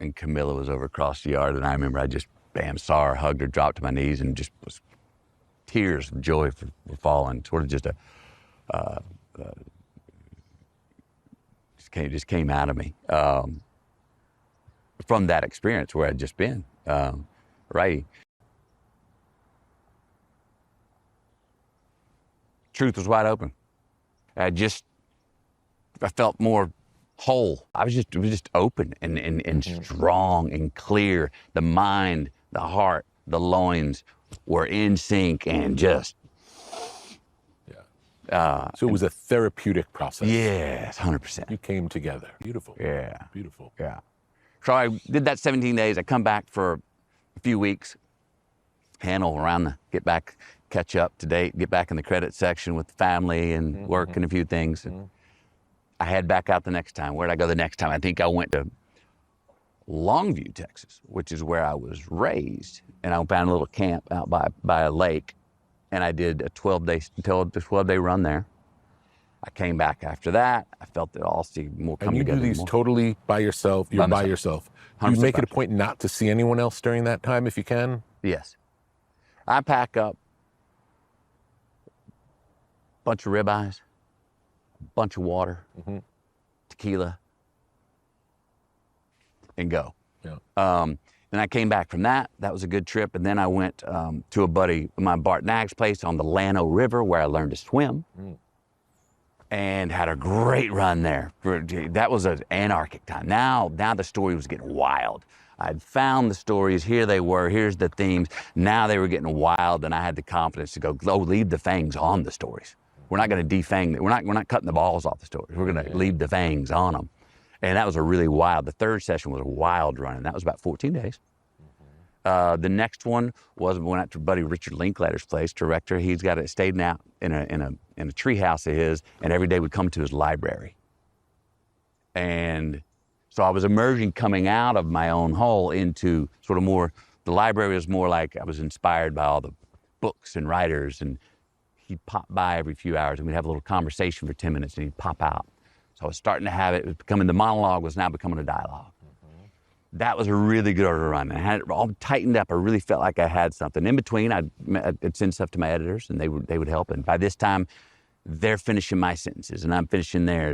and Camilla was over across the yard, and I remember I just, bam, saw her, hugged her, dropped to my knees, and just was tears of joy were falling. Sort of just just came out of me from that experience where I'd just been, right? Truth was wide open. I felt more whole. It was just open and strong and clear. The mind, the heart, the loins were in sync and just. So it was a therapeutic process. Yes, 100%. You came together. Beautiful. Yeah. Beautiful. Yeah. So I did that 17 days. I come back for a few weeks, handle around get back, catch up to date, get back in the credit section with the family and work and a few things. I head back out the next time. Where'd I go the next time? I think I went to Longview, Texas, which is where I was raised. And I found a little camp out by a lake. And I did a 12-day run there. I came back after that. I felt it all more come together. And you do these more. Totally by yourself. You're by yourself. Do you make it a point not to see anyone else during that time if you can? Yes. I pack up a bunch of ribeyes, a bunch of water, tequila, and go. Yeah. And I came back from that. That was a good trip. And then I went to a buddy, my Bart Nagg's place on the Llano River where I learned to swim and had a great run there. That was an anarchic time. Now the story was getting wild. I'd found the stories, here they were, here's the themes. Now they were getting wild and I had the confidence to go, leave the fangs on the stories. We're not gonna defang, we're not cutting the balls off the stories. We're gonna leave the fangs on them. And that was the third session was a wild run, and that was about 14 days. The next one was we went out to buddy Richard Linklater's place, director. He's stayed out in a tree house of his, and every day would come to his library. And so I was emerging, coming out of my own hole into sort of more, the library was more like I was inspired by all the books and writers, and he'd pop by every few hours and we'd have a little conversation for 10 minutes and he'd pop out. So I was starting to have it was becoming, the monologue was now becoming a dialogue. That was a really good run. I had it all tightened up. I really felt like I had something. In between, I'd send stuff to my editors and they would help. And by this time, they're finishing my sentences and I'm finishing theirs.